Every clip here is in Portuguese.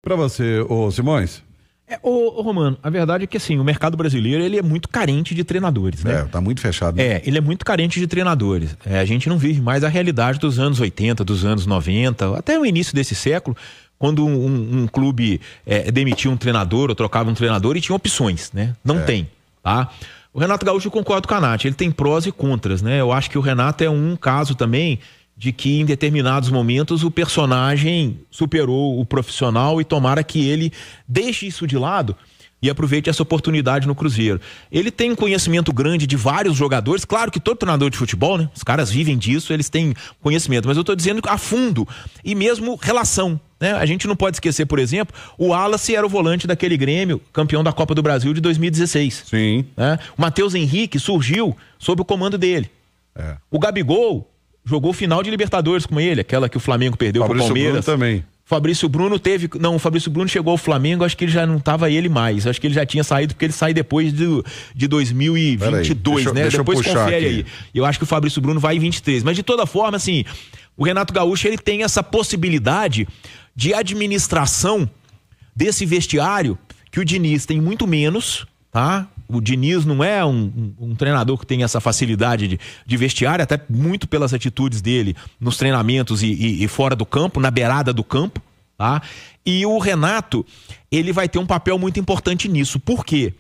Para você, ô Simões? Ô Romano, a verdade é que assim, o mercado brasileiro ele é muito carente de treinadores, né? Tá muito fechado. Né? Ele é muito carente de treinadores. A gente não vive mais a realidade dos anos 80, dos anos 90, até o início desse século, quando um clube demitia um treinador ou trocava um treinador e tinha opções, né? Não tem, tá? O Renato Gaúcho, eu concordo com a Nath, ele tem prós e contras, né? Eu acho que o Renato é um caso também de que em determinados momentos o personagem superou o profissional e tomara que ele deixe isso de lado e aproveite essa oportunidade no Cruzeiro. Ele tem um conhecimento grande de vários jogadores, claro que todo treinador de futebol, né? Os caras vivem disso, eles têm conhecimento, mas eu tô dizendo a fundo e mesmo relação, né? A gente não pode esquecer, por exemplo, o Wallace era o volante daquele Grêmio, campeão da Copa do Brasil de 2016. Sim. Né? O Matheus Henrique surgiu sob o comando dele. O Gabigol jogou final de Libertadores com ele, aquela que o Flamengo perdeu pro Palmeiras. Bruno também. Fabrício Bruno teve... Não, o Fabrício Bruno chegou ao Flamengo, acho que ele já não tava ele mais. Acho que ele já tinha saído, porque ele sai depois de 2022, né? Deixa depois eu puxar confere aqui. aí. Eu acho que o Fabrício Bruno vai em 23. Mas de toda forma, assim, o Renato Gaúcho, ele tem essa possibilidade de administração desse vestiário que o Diniz tem muito menos, tá? O Diniz não é um treinador que tem essa facilidade de vestiário, até muito pelas atitudes dele nos treinamentos e fora do campo, na beirada do campo, tá? E o Renato, ele vai ter um papel muito importante nisso. Por quê?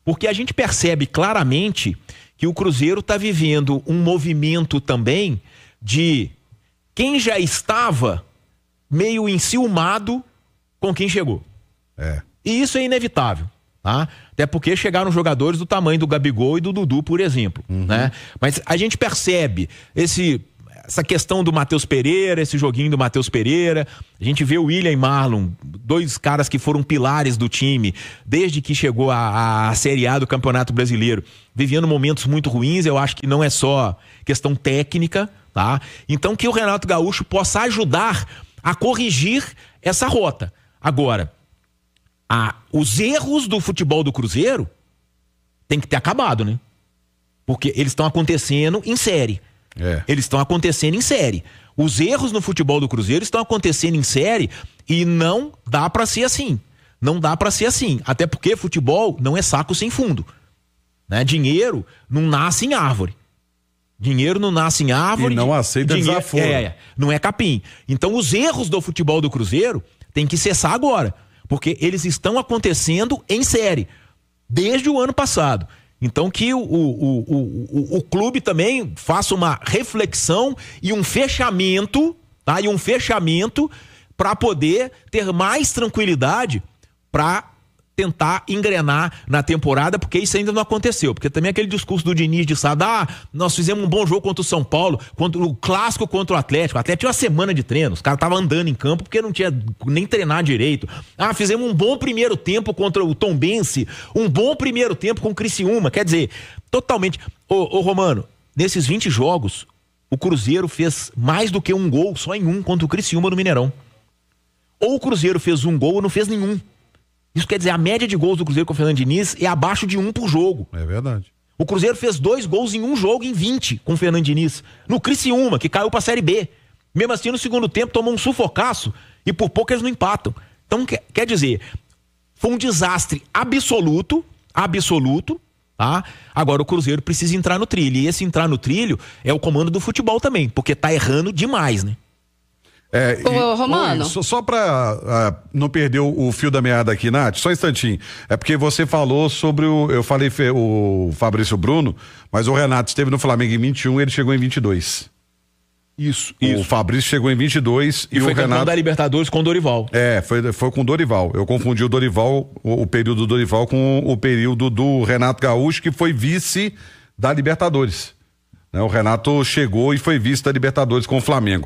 Porque a gente percebe claramente que o Cruzeiro está vivendo um movimento também de quem já estava meio enciumado com quem chegou. E isso é inevitável. Tá? Até porque chegaram jogadores do tamanho do Gabigol e do Dudu, por exemplo, né? Mas a gente percebe essa questão do Matheus Pereira, esse joguinho do Matheus Pereira, a gente vê o William e Marlon, dois caras que foram pilares do time desde que chegou a Série A do Campeonato Brasileiro, vivendo momentos muito ruins. Eu acho que não é só questão técnica, tá? Então que o Renato Gaúcho possa ajudar a corrigir essa rota. Agora, os erros do futebol do Cruzeiro tem que ter acabado, né? Porque eles estão acontecendo em série. Eles estão acontecendo em série. Os erros no futebol do Cruzeiro estão acontecendo em série e não dá pra ser assim. Não dá pra ser assim. Até porque futebol não é saco sem fundo, né? Dinheiro não nasce em árvore. Dinheiro não nasce em árvore. E não aceita desaforo. Não é capim. Então os erros do futebol do Cruzeiro tem que cessar agora. Porque eles estão acontecendo em série, desde o ano passado. Então que o clube também faça uma reflexão e um fechamento, tá? E um fechamento para poder ter mais tranquilidade para tentar engrenar na temporada, porque isso ainda não aconteceu. Porque também aquele discurso do Diniz de Sadá, nós fizemos um bom jogo contra o São Paulo, contra o clássico contra o Atlético. O Atlético tinha uma semana de treino, os caras estavam andando em campo porque não tinha nem treinar direito. Fizemos um bom primeiro tempo contra o Tombense, um bom primeiro tempo com o Criciúma. Quer dizer, totalmente... Ô Romano, nesses 20 jogos, o Cruzeiro fez mais do que um gol, só em um, contra o Criciúma no Mineirão. Ou o Cruzeiro fez um gol ou não fez nenhum. Isso quer dizer, a média de gols do Cruzeiro com o Fernando Diniz é abaixo de 1 por jogo. É verdade. O Cruzeiro fez 2 gols em um jogo em 20 com o Fernando Diniz. No Criciúma, que caiu pra Série B. Mesmo assim, no segundo tempo, tomou um sufocaço e por pouco eles não empatam. Então, quer dizer, foi um desastre absoluto, tá? Agora o Cruzeiro precisa entrar no trilho. E esse entrar no trilho é o comando do futebol também, porque tá errando demais, né? Ô, Romano. Só pra não perder o fio da meada aqui, Nath, só um instantinho. É porque você falou sobre eu falei o Fabrício Bruno, mas o Renato esteve no Flamengo em 21 e ele chegou em 22. Isso. O Fabrício chegou em 22 e foi o Renato da Libertadores com o Dorival. Foi com o Dorival. Eu confundi o Dorival, o período do Dorival com o período do Renato Gaúcho, que foi vice da Libertadores. O Renato chegou e foi vice da Libertadores com o Flamengo.